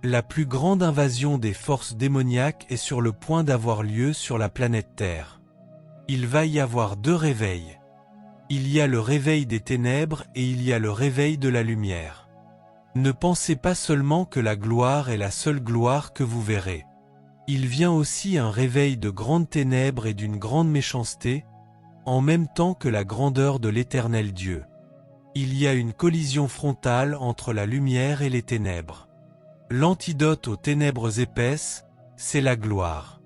La plus grande invasion des forces démoniaques est sur le point d'avoir lieu sur la planète Terre. Il va y avoir deux réveils. Il y a le réveil des ténèbres et il y a le réveil de la lumière. Ne pensez pas seulement que la gloire est la seule gloire que vous verrez. Il vient aussi un réveil de grandes ténèbres et d'une grande méchanceté, en même temps que la grandeur de l'Éternel Dieu. Il y a une collision frontale entre la lumière et les ténèbres. L'antidote aux ténèbres épaisses, c'est la gloire.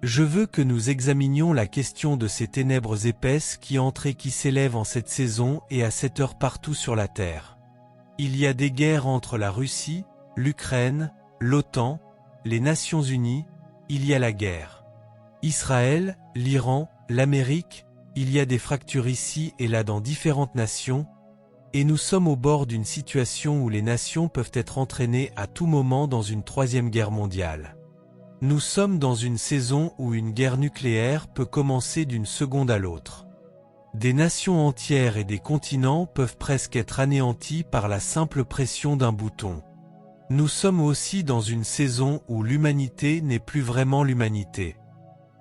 Je veux que nous examinions la question de ces ténèbres épaisses qui entrent et qui s'élèvent en cette saison et à cette heure partout sur la terre. Il y a des guerres entre la Russie, l'Ukraine, l'OTAN, les Nations Unies, il y a la guerre. Israël, l'Iran, l'Amérique, il y a des fractures ici et là dans différentes nations, et nous sommes au bord d'une situation où les nations peuvent être entraînées à tout moment dans une troisième guerre mondiale. Nous sommes dans une saison où une guerre nucléaire peut commencer d'une seconde à l'autre. Des nations entières et des continents peuvent presque être anéantis par la simple pression d'un bouton. Nous sommes aussi dans une saison où l'humanité n'est plus vraiment l'humanité.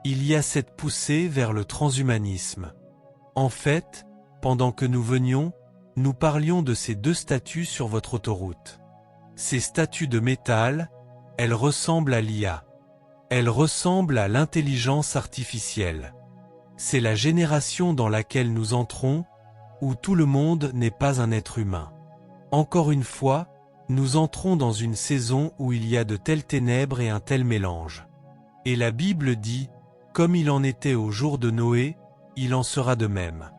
Il y a cette poussée vers le transhumanisme. En fait, pendant que nous venions, nous parlions de ces deux statues sur votre autoroute. Ces statues de métal, elles ressemblent à l'IA. Elles ressemblent à l'intelligence artificielle. C'est la génération dans laquelle nous entrons, où tout le monde n'est pas un être humain. Encore une fois, nous entrons dans une saison où il y a de telles ténèbres et un tel mélange. Et la Bible dit, comme il en était au jour de Noé, il en sera de même.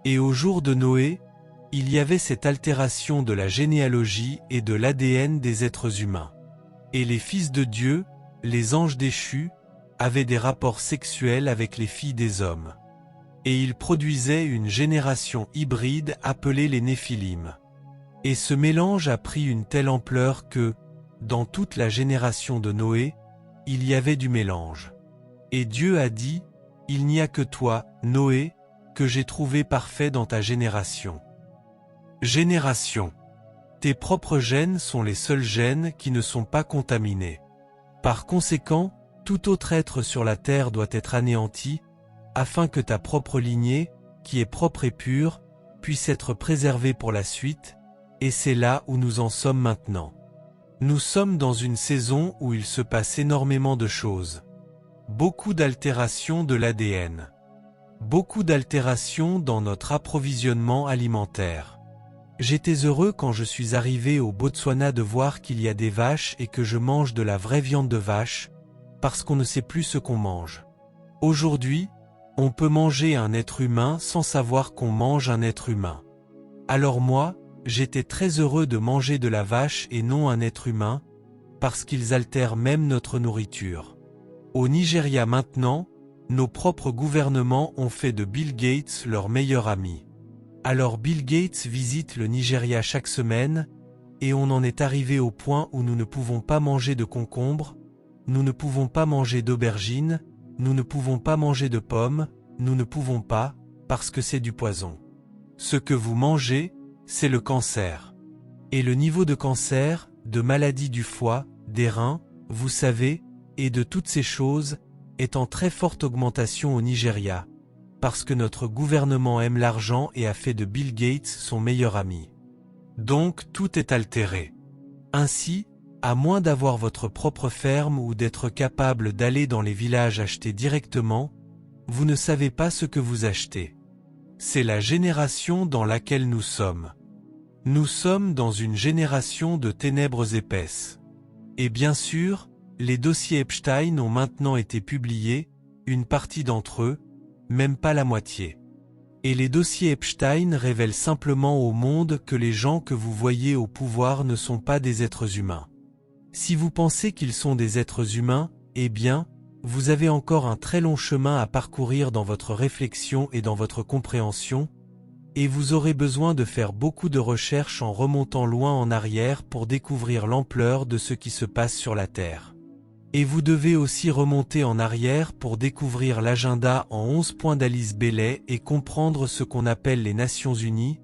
Et au jour de Noé, il y avait cette altération de la généalogie et de l'ADN des êtres humains. Et les fils de Dieu, les anges déchus, avaient des rapports sexuels avec les filles des hommes. Et ils produisaient une génération hybride appelée les Néphilim. Et ce mélange a pris une telle ampleur que, dans toute la génération de Noé, il y avait du mélange. Et Dieu a dit, « Il n'y a que toi, Noé, que j'ai trouvé parfait dans ta génération. » Génération. Tes propres gènes sont les seuls gènes qui ne sont pas contaminés. Par conséquent, tout autre être sur la terre doit être anéanti, afin que ta propre lignée, qui est propre et pure, puisse être préservée pour la suite, et c'est là où nous en sommes maintenant. Nous sommes dans une saison où il se passe énormément de choses. Beaucoup d'altérations de l'ADN. Beaucoup d'altérations dans notre approvisionnement alimentaire. J'étais heureux quand je suis arrivé au Botswana de voir qu'il y a des vaches et que je mange de la vraie viande de vache, parce qu'on ne sait plus ce qu'on mange. Aujourd'hui, on peut manger un être humain sans savoir qu'on mange un être humain. Alors moi, j'étais très heureux de manger de la vache et non un être humain, parce qu'ils altèrent même notre nourriture. Au Nigeria maintenant, nos propres gouvernements ont fait de Bill Gates leur meilleur ami. Alors Bill Gates visite le Nigeria chaque semaine, et on en est arrivé au point où nous ne pouvons pas manger de concombres, nous ne pouvons pas manger d'aubergines, nous ne pouvons pas manger de pommes, nous ne pouvons pas, parce que c'est du poison. Ce que vous mangez, c'est le cancer. Et le niveau de cancer, de maladie du foie, des reins, vous savez, et de toutes ces choses, est en très forte augmentation au Nigeria, parce que notre gouvernement aime l'argent et a fait de Bill Gates son meilleur ami. Donc tout est altéré. Ainsi, à moins d'avoir votre propre ferme ou d'être capable d'aller dans les villages acheter directement, vous ne savez pas ce que vous achetez. C'est la génération dans laquelle nous sommes. Nous sommes dans une génération de ténèbres épaisses. Et bien sûr, les dossiers Epstein ont maintenant été publiés, une partie d'entre eux, même pas la moitié. Et les dossiers Epstein révèlent simplement au monde que les gens que vous voyez au pouvoir ne sont pas des êtres humains. Si vous pensez qu'ils sont des êtres humains, eh bien, vous avez encore un très long chemin à parcourir dans votre réflexion et dans votre compréhension, et vous aurez besoin de faire beaucoup de recherches en remontant loin en arrière pour découvrir l'ampleur de ce qui se passe sur la Terre. Et vous devez aussi remonter en arrière pour découvrir l'agenda en 11 points d'Alice Bailey et comprendre ce qu'on appelle les Nations Unies,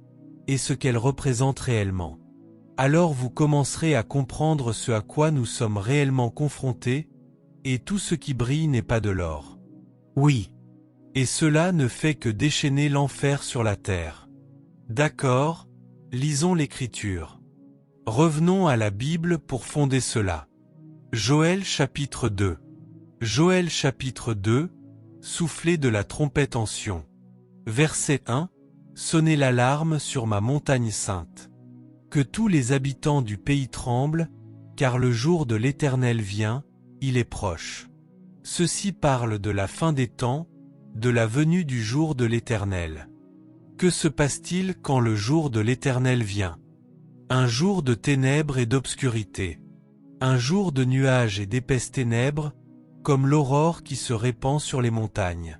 et ce qu'elles représentent réellement. Alors vous commencerez à comprendre ce à quoi nous sommes réellement confrontés, et tout ce qui brille n'est pas de l'or. Oui. Et cela ne fait que déchaîner l'enfer sur la terre. D'accord, lisons l'Écriture. Revenons à la Bible pour fonder cela. Joël chapitre 2. Joël chapitre 2, soufflez de la trompette en Sion. Verset 1, sonnez l'alarme sur ma montagne sainte. Que tous les habitants du pays tremblent, car le jour de l'Éternel vient, il est proche. Ceci parle de la fin des temps, de la venue du jour de l'Éternel. Que se passe-t-il quand le jour de l'Éternel vient? Un jour de ténèbres et d'obscurité. Un jour de nuages et d'épaisses ténèbres, comme l'aurore qui se répand sur les montagnes.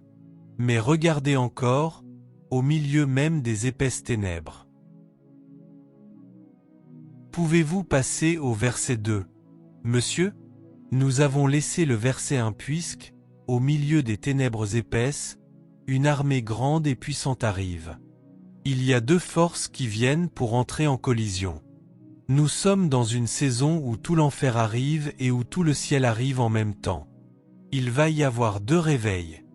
Mais regardez encore, au milieu même des épaisses ténèbres. Pouvez-vous passer au verset 2? Monsieur, nous avons laissé le verset 1 puisque, au milieu des ténèbres épaisses, une armée grande et puissante arrive. Il y a deux forces qui viennent pour entrer en collision. Nous sommes dans une saison où tout l'enfer arrive et où tout le ciel arrive en même temps. Il va y avoir deux réveils.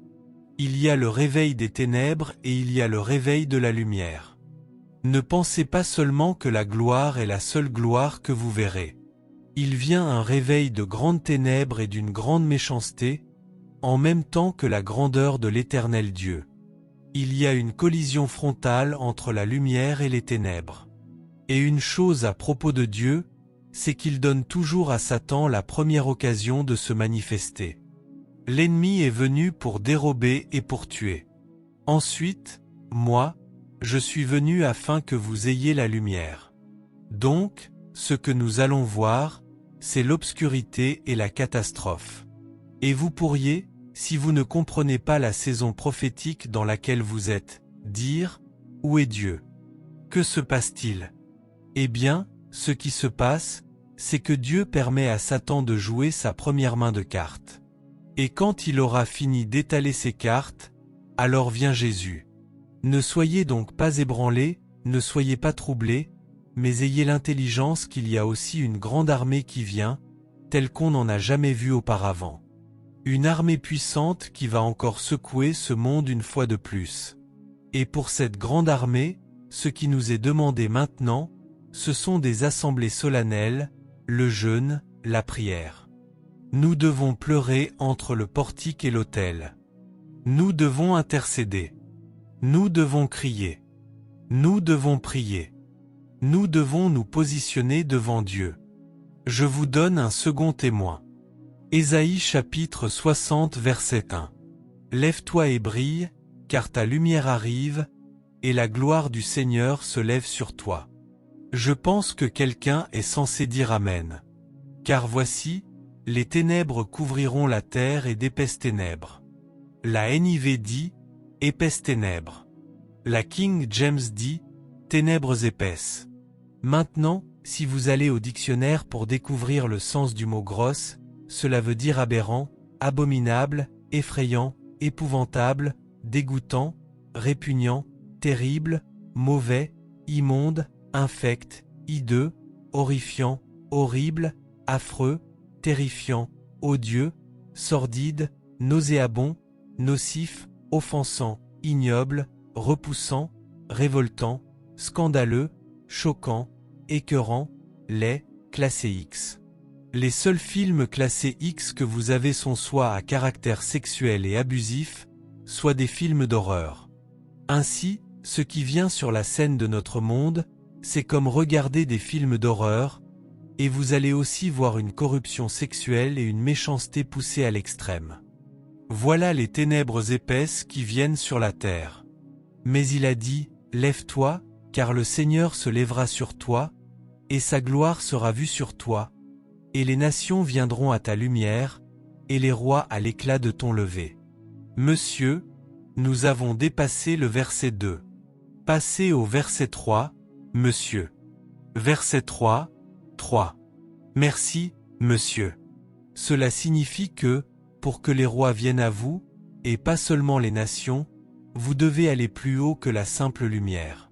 Il y a le réveil des ténèbres et il y a le réveil de la lumière. Ne pensez pas seulement que la gloire est la seule gloire que vous verrez. Il vient un réveil de grandes ténèbres et d'une grande méchanceté, en même temps que la grandeur de l'Éternel Dieu. Il y a une collision frontale entre la lumière et les ténèbres. Et une chose à propos de Dieu, c'est qu'il donne toujours à Satan la première occasion de se manifester. L'ennemi est venu pour dérober et pour tuer. Ensuite, moi, je suis venu afin que vous ayez la lumière. Donc, ce que nous allons voir, c'est l'obscurité et la catastrophe. Et vous pourriez, si vous ne comprenez pas la saison prophétique dans laquelle vous êtes, dire, où est Dieu? Que se passe-t-il? Eh bien, ce qui se passe, c'est que Dieu permet à Satan de jouer sa première main de cartes. Et quand il aura fini d'étaler ses cartes, alors vient Jésus. Ne soyez donc pas ébranlés, ne soyez pas troublés, mais ayez l'intelligence qu'il y a aussi une grande armée qui vient, telle qu'on n'en a jamais vu auparavant. Une armée puissante qui va encore secouer ce monde une fois de plus. Et pour cette grande armée, ce qui nous est demandé maintenant, ce sont des assemblées solennelles, le jeûne, la prière. Nous devons pleurer entre le portique et l'autel. Nous devons intercéder. Nous devons crier. Nous devons prier. Nous devons nous positionner devant Dieu. Je vous donne un second témoin. Ésaïe chapitre 60 verset 1. Lève-toi et brille, car ta lumière arrive, et la gloire du Seigneur se lève sur toi. Je pense que quelqu'un est censé dire Amen. Car voici, les ténèbres couvriront la terre et d'épaisses ténèbres. La NIV dit, épaisses ténèbres. La King James dit, ténèbres épaisses. Maintenant, si vous allez au dictionnaire pour découvrir le sens du mot grosse, cela veut dire aberrant, abominable, effrayant, épouvantable, dégoûtant, répugnant, terrible, mauvais, immonde, infect, hideux, horrifiant, horrible, affreux, terrifiant, odieux, sordide, nauséabond, nocif, offensant, ignoble, repoussant, révoltant, scandaleux, choquant, écœurant, laid, classé X. Les seuls films classés X que vous avez sont soit à caractère sexuel et abusif, soit des films d'horreur. Ainsi, ce qui vient sur la scène de notre monde, c'est comme regarder des films d'horreur, et vous allez aussi voir une corruption sexuelle et une méchanceté poussée à l'extrême. Voilà les ténèbres épaisses qui viennent sur la terre. Mais il a dit, lève-toi, car le Seigneur se lèvera sur toi, et sa gloire sera vue sur toi, et les nations viendront à ta lumière, et les rois à l'éclat de ton lever. Monsieur, nous avons dépassé le verset 2. Passez au verset 3, monsieur. Verset 3, 3. Merci, monsieur. Cela signifie que, pour que les rois viennent à vous, et pas seulement les nations, vous devez aller plus haut que la simple lumière.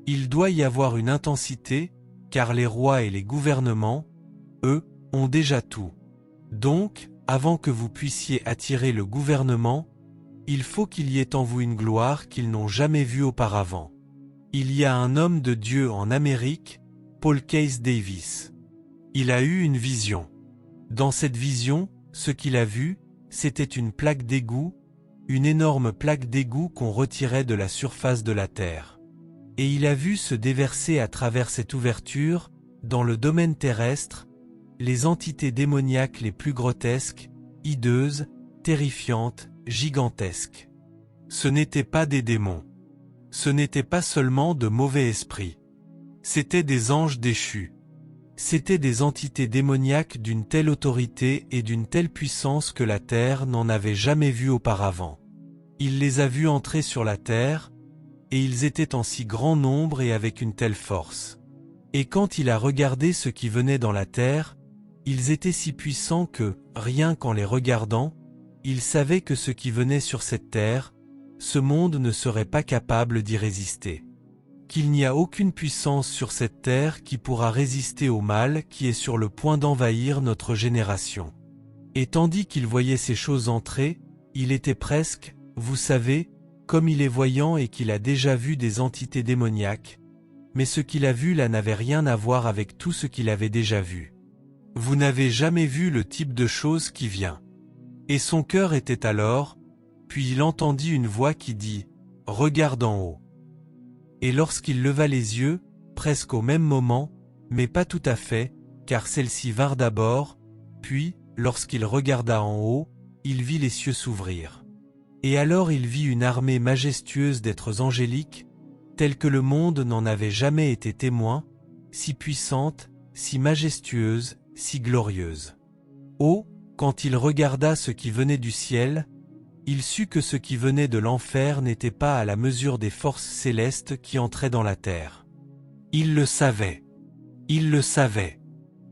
Il doit y avoir une intensité, car les rois et les gouvernements, eux, ont déjà tout. Donc, avant que vous puissiez attirer le gouvernement, il faut qu'il y ait en vous une gloire qu'ils n'ont jamais vue auparavant. Il y a un homme de Dieu en Amérique, Paul Case Davis. Il a eu une vision. Dans cette vision, ce qu'il a vu, c'était une plaque d'égout, une énorme plaque d'égout qu'on retirait de la surface de la terre. Et il a vu se déverser à travers cette ouverture, dans le domaine terrestre, les entités démoniaques les plus grotesques, hideuses, terrifiantes, gigantesques. Ce n'étaient pas des démons. Ce n'étaient pas seulement de mauvais esprits. C'étaient des anges déchus. C'étaient des entités démoniaques d'une telle autorité et d'une telle puissance que la terre n'en avait jamais vu auparavant. Il les a vus entrer sur la terre, et ils étaient en si grand nombre et avec une telle force. Et quand il a regardé ce qui venait dans la terre, ils étaient si puissants que, rien qu'en les regardant, il savait que ce qui venait sur cette terre, ce monde ne serait pas capable d'y résister. Qu'il n'y a aucune puissance sur cette terre qui pourra résister au mal qui est sur le point d'envahir notre génération. Et tandis qu'il voyait ces choses entrer, il était presque, vous savez, comme il est voyant et qu'il a déjà vu des entités démoniaques, mais ce qu'il a vu là n'avait rien à voir avec tout ce qu'il avait déjà vu. Vous n'avez jamais vu le type de chose qui vient. Et son cœur était alors, puis il entendit une voix qui dit « Regarde en haut ». Et lorsqu'il leva les yeux, presque au même moment, mais pas tout à fait, car celle-ci vint d'abord, puis, lorsqu'il regarda en haut, il vit les cieux s'ouvrir. Et alors il vit une armée majestueuse d'êtres angéliques, telle que le monde n'en avait jamais été témoin, si puissante, si majestueuse, si glorieuse. Oh, quand il regarda ce qui venait du ciel, il sut que ce qui venait de l'enfer n'était pas à la mesure des forces célestes qui entraient dans la terre. Il le savait. Il le savait.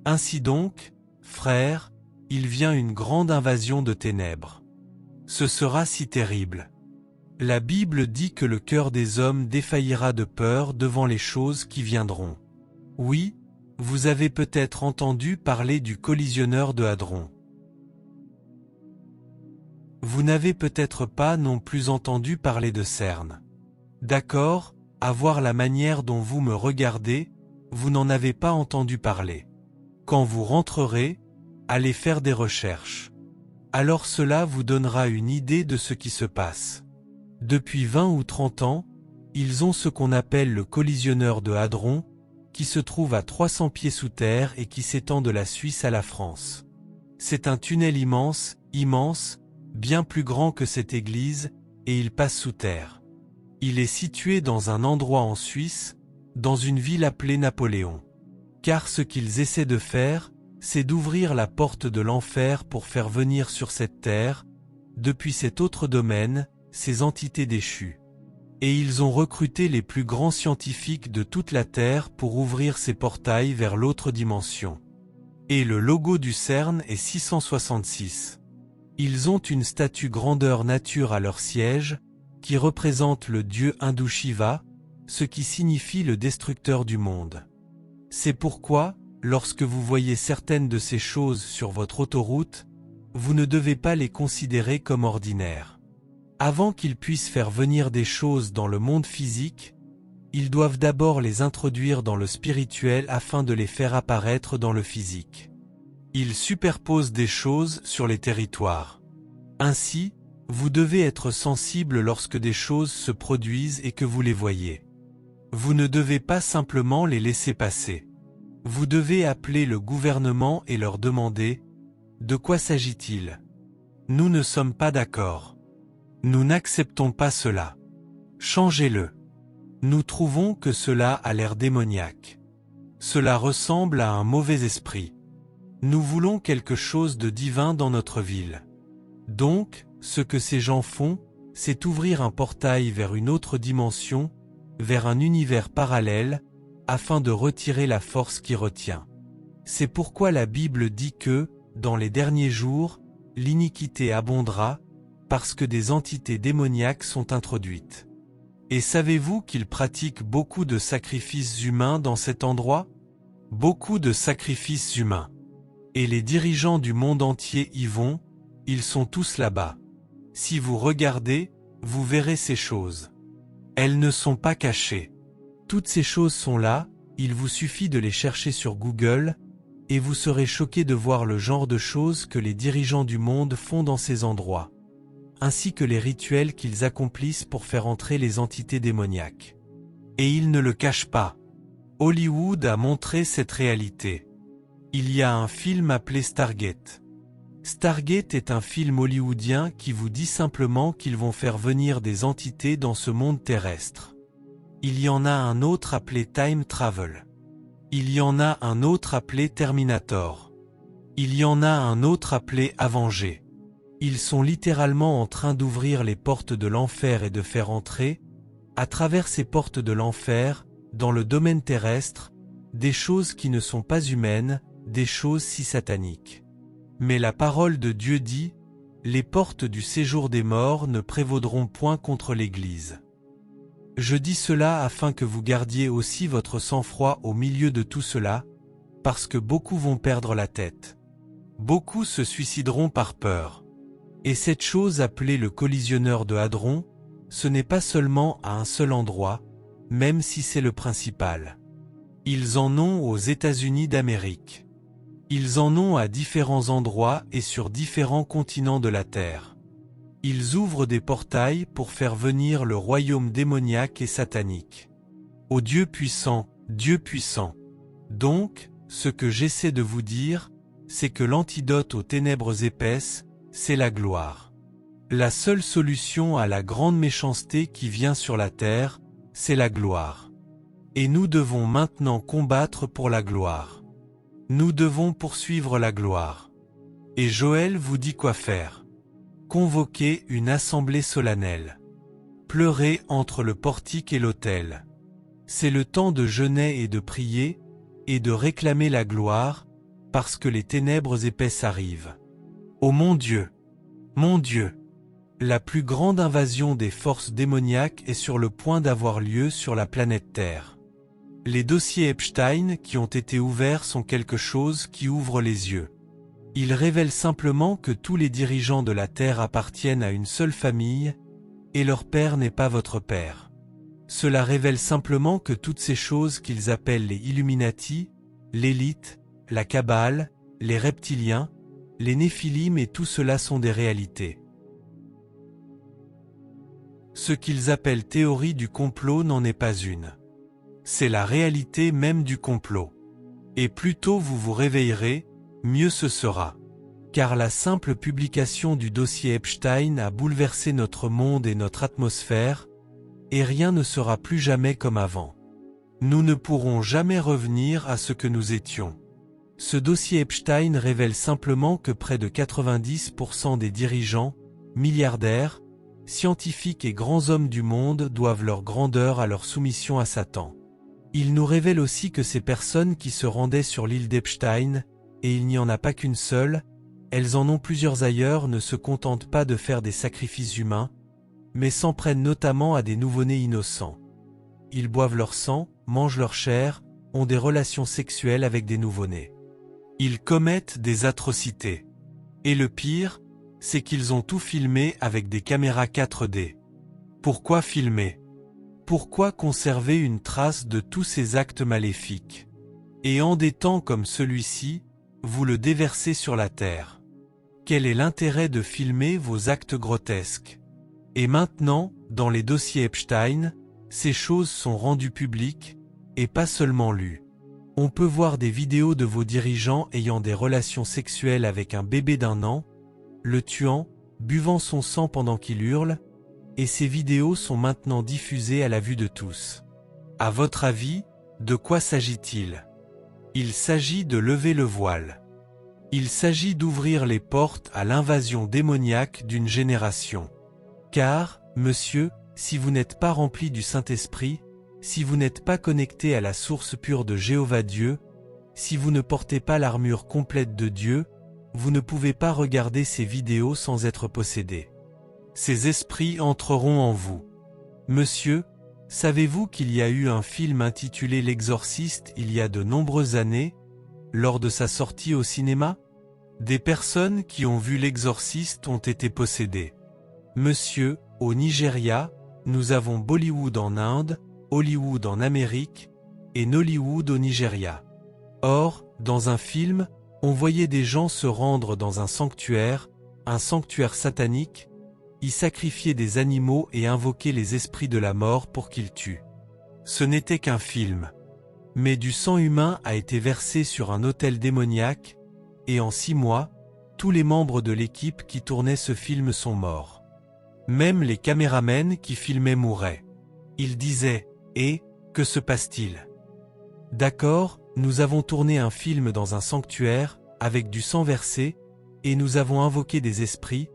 Ainsi donc, frères, il vient une grande invasion de ténèbres. Ce sera si terrible. La Bible dit que le cœur des hommes défaillira de peur devant les choses qui viendront. Oui, vous avez peut-être entendu parler du collisionneur de Hadron. Vous n'avez peut-être pas non plus entendu parler de CERN. D'accord, à voir la manière dont vous me regardez, vous n'en avez pas entendu parler. Quand vous rentrerez, allez faire des recherches. Alors cela vous donnera une idée de ce qui se passe. Depuis 20 ou 30 ans, ils ont ce qu'on appelle le collisionneur de Hadron, qui se trouve à 300 pieds sous terre et qui s'étend de la Suisse à la France. C'est un tunnel immense, immense, bien plus grand que cette église, et il passe sous terre. Il est situé dans un endroit en Suisse, dans une ville appelée Napoléon. Car ce qu'ils essaient de faire, c'est d'ouvrir la porte de l'enfer pour faire venir sur cette terre, depuis cet autre domaine, ces entités déchues. Et ils ont recruté les plus grands scientifiques de toute la Terre pour ouvrir ces portails vers l'autre dimension. Et le logo du CERN est 666. Ils ont une statue grandeur nature à leur siège, qui représente le dieu hindou Shiva, ce qui signifie le destructeur du monde. C'est pourquoi, lorsque vous voyez certaines de ces choses sur votre autoroute, vous ne devez pas les considérer comme ordinaires. Avant qu'ils puissent faire venir des choses dans le monde physique, ils doivent d'abord les introduire dans le spirituel afin de les faire apparaître dans le physique. Ils superposent des choses sur les territoires. Ainsi, vous devez être sensible lorsque des choses se produisent et que vous les voyez. Vous ne devez pas simplement les laisser passer. Vous devez appeler le gouvernement et leur demander « De quoi s'agit-il ? Nous ne sommes pas d'accord. Nous n'acceptons pas cela. Changez-le. Nous trouvons que cela a l'air démoniaque. Cela ressemble à un mauvais esprit. Nous voulons quelque chose de divin dans notre ville. » Donc, ce que ces gens font, c'est ouvrir un portail vers une autre dimension, vers un univers parallèle, afin de retirer la force qui retient. C'est pourquoi la Bible dit que, dans les derniers jours, l'iniquité abondera, parce que des entités démoniaques sont introduites. Et savez-vous qu'ils pratiquent beaucoup de sacrifices humains dans cet endroit? Beaucoup de sacrifices humains. Et les dirigeants du monde entier y vont, ils sont tous là-bas. Si vous regardez, vous verrez ces choses. Elles ne sont pas cachées. Toutes ces choses sont là, il vous suffit de les chercher sur Google, et vous serez choqué de voir le genre de choses que les dirigeants du monde font dans ces endroits, ainsi que les rituels qu'ils accomplissent pour faire entrer les entités démoniaques. Et ils ne le cachent pas. Hollywood a montré cette réalité. Il y a un film appelé Stargate. Stargate est un film hollywoodien qui vous dit simplement qu'ils vont faire venir des entités dans ce monde terrestre. Il y en a un autre appelé Time Travel. Il y en a un autre appelé Terminator. Il y en a un autre appelé Avenger. Ils sont littéralement en train d'ouvrir les portes de l'enfer et de faire entrer, à travers ces portes de l'enfer, dans le domaine terrestre, des choses qui ne sont pas humaines, des choses si sataniques. Mais la parole de Dieu dit, les portes du séjour des morts ne prévaudront point contre l'Église. Je dis cela afin que vous gardiez aussi votre sang-froid au milieu de tout cela, parce que beaucoup vont perdre la tête. Beaucoup se suicideront par peur. Et cette chose appelée le collisionneur de hadrons, ce n'est pas seulement à un seul endroit, même si c'est le principal. Ils en ont aux États-Unis d'Amérique. Ils en ont à différents endroits et sur différents continents de la Terre. Ils ouvrent des portails pour faire venir le royaume démoniaque et satanique. Ô Dieu puissant, Dieu puissant. Donc, ce que j'essaie de vous dire, c'est que l'antidote aux ténèbres épaisses, c'est la gloire. La seule solution à la grande méchanceté qui vient sur la terre, c'est la gloire. Et nous devons maintenant combattre pour la gloire. Nous devons poursuivre la gloire. Et Joël vous dit quoi faire. Convoquez une assemblée solennelle. Pleurez entre le portique et l'autel. C'est le temps de jeûner et de prier, et de réclamer la gloire, parce que les ténèbres épaisses arrivent. Ô mon Dieu, la plus grande invasion des forces démoniaques est sur le point d'avoir lieu sur la planète Terre. Les dossiers Epstein qui ont été ouverts sont quelque chose qui ouvre les yeux. Ils révèlent simplement que tous les dirigeants de la Terre appartiennent à une seule famille, et leur père n'est pas votre père. Cela révèle simplement que toutes ces choses qu'ils appellent les Illuminati, l'élite, la Kabbale, les reptiliens, les Néphilim et tout cela sont des réalités. Ce qu'ils appellent théorie du complot n'en est pas une. C'est la réalité même du complot. Et plus tôt vous vous réveillerez, mieux ce sera. Car la simple publication du dossier Epstein a bouleversé notre monde et notre atmosphère, et rien ne sera plus jamais comme avant. Nous ne pourrons jamais revenir à ce que nous étions. Ce dossier Epstein révèle simplement que près de 90% des dirigeants, milliardaires, scientifiques et grands hommes du monde doivent leur grandeur à leur soumission à Satan. Il nous révèle aussi que ces personnes qui se rendaient sur l'île d'Epstein, et il n'y en a pas qu'une seule, elles en ont plusieurs ailleurs, ne se contentent pas de faire des sacrifices humains, mais s'en prennent notamment à des nouveau-nés innocents. Ils boivent leur sang, mangent leur chair, ont des relations sexuelles avec des nouveau-nés. Ils commettent des atrocités. Et le pire, c'est qu'ils ont tout filmé avec des caméras 4D. Pourquoi filmer? Pourquoi conserver une trace de tous ces actes maléfiques? Et en des temps comme celui-ci, vous le déversez sur la terre. Quel est l'intérêt de filmer vos actes grotesques? Et maintenant, dans les dossiers Epstein, ces choses sont rendues publiques, et pas seulement lues. On peut voir des vidéos de vos dirigeants ayant des relations sexuelles avec un bébé d'1 an, le tuant, buvant son sang pendant qu'il hurle, et ces vidéos sont maintenant diffusées à la vue de tous. À votre avis, de quoi s'agit-il? Il s'agit de lever le voile. Il s'agit d'ouvrir les portes à l'invasion démoniaque d'une génération. Car, monsieur, si vous n'êtes pas rempli du Saint-Esprit, si vous n'êtes pas connecté à la source pure de Jéhovah Dieu, si vous ne portez pas l'armure complète de Dieu, vous ne pouvez pas regarder ces vidéos sans être possédé. Ces esprits entreront en vous. Monsieur, Savez-vous qu'il y a eu un film intitulé L'Exorciste il y a de nombreuses années, lors de sa sortie au cinéma? Des personnes qui ont vu L'Exorciste ont été possédées. Monsieur, au Nigeria, nous avons Bollywood en Inde, Hollywood en Amérique, et Nollywood au Nigeria. Or, dans un film, on voyait des gens se rendre dans un sanctuaire satanique, y sacrifier des animaux et invoquer les esprits de la mort pour qu'ils tuent. Ce n'était qu'un film. Mais du sang humain a été versé sur un autel démoniaque, et en 6 mois, tous les membres de l'équipe qui tournait ce film sont morts. Même les caméramens qui filmaient mouraient. Ils disaient « Et, que se passe-t-il » D'accord, nous avons tourné un film dans un sanctuaire, avec du sang versé, et nous avons invoqué des esprits,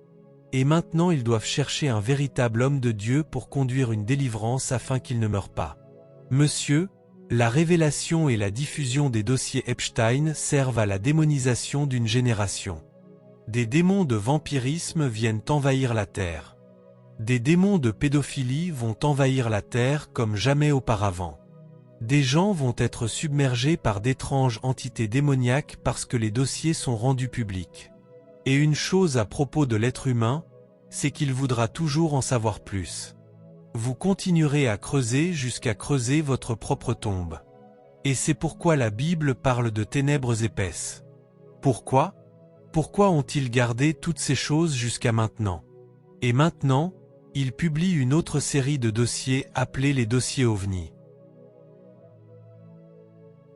et maintenant ils doivent chercher un véritable homme de Dieu pour conduire une délivrance afin qu'il ne meure pas. Monsieur, la révélation et la diffusion des dossiers Epstein servent à la démonisation d'une génération. Des démons de vampirisme viennent envahir la terre. Des démons de pédophilie vont envahir la terre comme jamais auparavant. Des gens vont être submergés par d'étranges entités démoniaques parce que les dossiers sont rendus publics. Et une chose à propos de l'être humain, c'est qu'il voudra toujours en savoir plus. Vous continuerez à creuser jusqu'à creuser votre propre tombe. Et c'est pourquoi la Bible parle de ténèbres épaisses. Pourquoi? Pourquoi ont-ils gardé toutes ces choses jusqu'à maintenant? Et maintenant, ils publient une autre série de dossiers appelés les dossiers OVNI.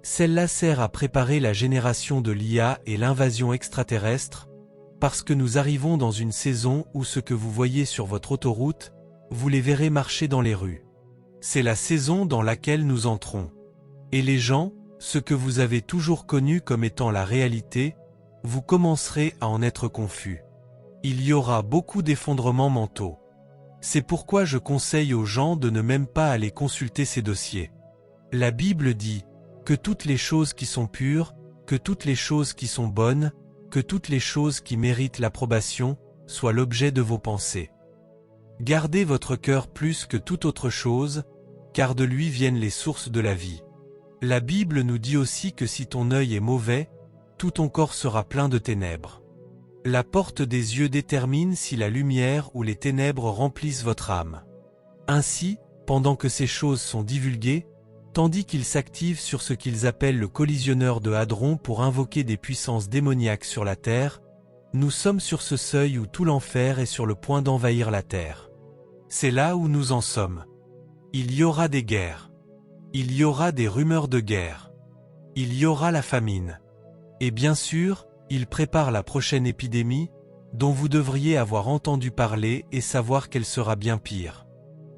Celle-là sert à préparer la génération de l'IA et l'invasion extraterrestre, parce que nous arrivons dans une saison où ce que vous voyez sur votre autoroute, vous les verrez marcher dans les rues. C'est la saison dans laquelle nous entrons. Et les gens, ce que vous avez toujours connu comme étant la réalité, vous commencerez à en être confus. Il y aura beaucoup d'effondrements mentaux. C'est pourquoi je conseille aux gens de ne même pas aller consulter ces dossiers. La Bible dit que toutes les choses qui sont pures, que toutes les choses qui sont bonnes, que toutes les choses qui méritent l'approbation, soient l'objet de vos pensées. Gardez votre cœur plus que toute autre chose, car de lui viennent les sources de la vie. La Bible nous dit aussi que si ton œil est mauvais, tout ton corps sera plein de ténèbres. La porte des yeux détermine si la lumière ou les ténèbres remplissent votre âme. Ainsi, pendant que ces choses sont divulguées, tandis qu'ils s'activent sur ce qu'ils appellent le collisionneur de hadrons pour invoquer des puissances démoniaques sur la terre, nous sommes sur ce seuil où tout l'enfer est sur le point d'envahir la terre. C'est là où nous en sommes. Il y aura des guerres. Il y aura des rumeurs de guerre. Il y aura la famine. Et bien sûr, il prépare la prochaine épidémie, dont vous devriez avoir entendu parler et savoir qu'elle sera bien pire.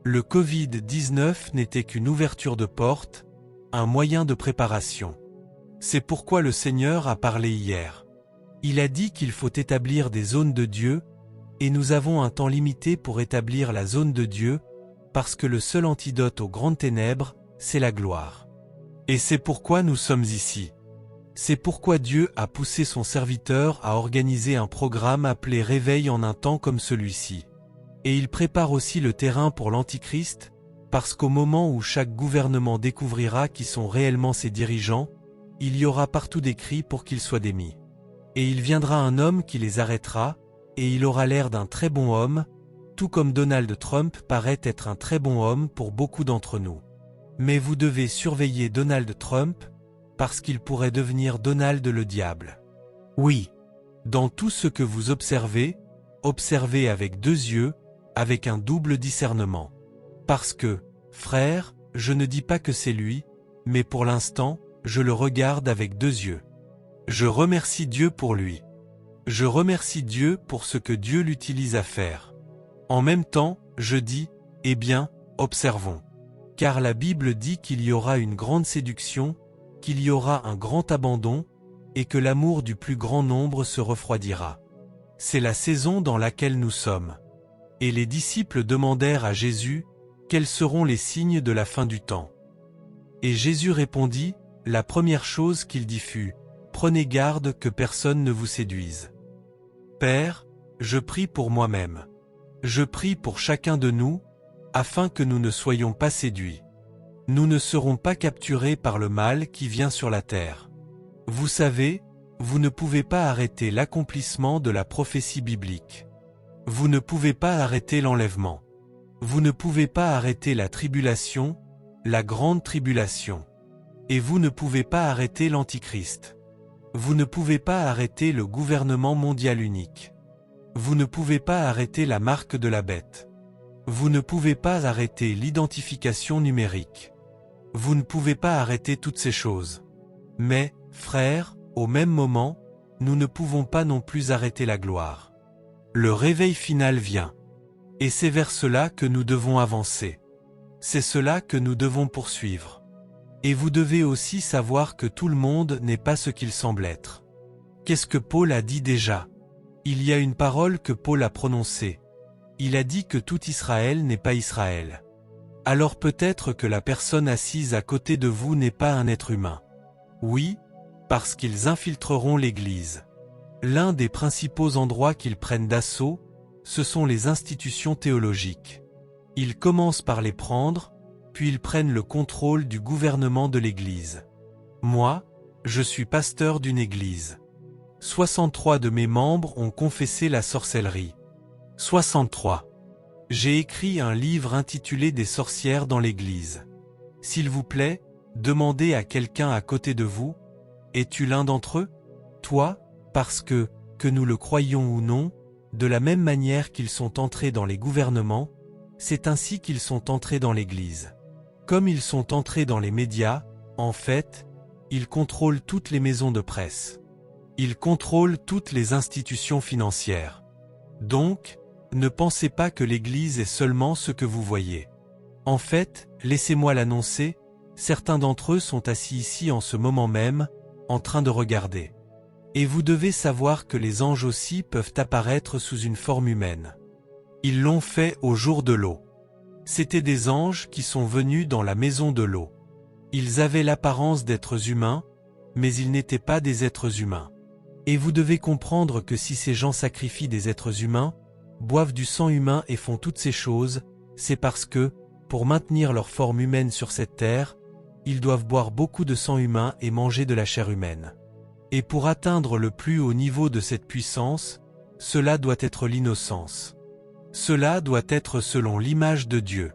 Le Covid-19 n'était qu'une ouverture de porte, un moyen de préparation. C'est pourquoi le Seigneur a parlé hier. Il a dit qu'il faut établir des zones de Dieu, et nous avons un temps limité pour établir la zone de Dieu, parce que le seul antidote aux grandes ténèbres, c'est la gloire. Et c'est pourquoi nous sommes ici. C'est pourquoi Dieu a poussé son serviteur à organiser un programme appelé Réveil en un temps comme celui-ci. Et il prépare aussi le terrain pour l'Antichrist, parce qu'au moment où chaque gouvernement découvrira qui sont réellement ses dirigeants, il y aura partout des cris pour qu'ils soient démis. Et il viendra un homme qui les arrêtera, et il aura l'air d'un très bon homme, tout comme Donald Trump paraît être un très bon homme pour beaucoup d'entre nous. Mais vous devez surveiller Donald Trump, parce qu'il pourrait devenir Donald le diable. Oui. Dans tout ce que vous observez, observez avec 2 yeux, avec un double discernement. Parce que, frère, je ne dis pas que c'est lui, mais pour l'instant, je le regarde avec 2 yeux. Je remercie Dieu pour lui. Je remercie Dieu pour ce que Dieu l'utilise à faire. En même temps, je dis, eh bien, observons. Car la Bible dit qu'il y aura une grande séduction, qu'il y aura un grand abandon, et que l'amour du plus grand nombre se refroidira. C'est la saison dans laquelle nous sommes. Et les disciples demandèrent à Jésus, quels seront les signes de la fin du temps? Et Jésus répondit, la première chose qu'il dit fut, prenez garde que personne ne vous séduise. Père, je prie pour moi-même. Je prie pour chacun de nous, afin que nous ne soyons pas séduits. Nous ne serons pas capturés par le mal qui vient sur la terre. Vous savez, vous ne pouvez pas arrêter l'accomplissement de la prophétie biblique. Vous ne pouvez pas arrêter l'enlèvement. Vous ne pouvez pas arrêter la tribulation, la grande tribulation. Et vous ne pouvez pas arrêter l'Antichrist. Vous ne pouvez pas arrêter le gouvernement mondial unique. Vous ne pouvez pas arrêter la marque de la bête. Vous ne pouvez pas arrêter l'identification numérique. Vous ne pouvez pas arrêter toutes ces choses. Mais, frères, au même moment, nous ne pouvons pas non plus arrêter la gloire. Le réveil final vient. Et c'est vers cela que nous devons avancer. C'est cela que nous devons poursuivre. Et vous devez aussi savoir que tout le monde n'est pas ce qu'il semble être. Qu'est-ce que Paul a dit déjà? Il y a une parole que Paul a prononcée. Il a dit que tout Israël n'est pas Israël. Alors peut-être que la personne assise à côté de vous n'est pas un être humain. Oui, parce qu'ils infiltreront l'Église. L'un des principaux endroits qu'ils prennent d'assaut, ce sont les institutions théologiques. Ils commencent par les prendre, puis ils prennent le contrôle du gouvernement de l'Église. Moi, je suis pasteur d'une église. 63 de mes membres ont confessé la sorcellerie. 63. J'ai écrit un livre intitulé Des sorcières dans l'Église. S'il vous plaît, demandez à quelqu'un à côté de vous, es-tu l'un d'entre eux? Toi, parce que nous le croyions ou non, de la même manière qu'ils sont entrés dans les gouvernements, c'est ainsi qu'ils sont entrés dans l'Église. Comme ils sont entrés dans les médias, en fait, ils contrôlent toutes les maisons de presse. Ils contrôlent toutes les institutions financières. Donc, ne pensez pas que l'Église est seulement ce que vous voyez. En fait, laissez-moi l'annoncer, certains d'entre eux sont assis ici en ce moment même, en train de regarder. Et vous devez savoir que les anges aussi peuvent apparaître sous une forme humaine. Ils l'ont fait au jour de l'eau. C'étaient des anges qui sont venus dans la maison de l'eau. Ils avaient l'apparence d'êtres humains, mais ils n'étaient pas des êtres humains. Et vous devez comprendre que si ces gens sacrifient des êtres humains, boivent du sang humain et font toutes ces choses, c'est parce que, pour maintenir leur forme humaine sur cette terre, ils doivent boire beaucoup de sang humain et manger de la chair humaine. Et pour atteindre le plus haut niveau de cette puissance, cela doit être l'innocence. Cela doit être selon l'image de Dieu.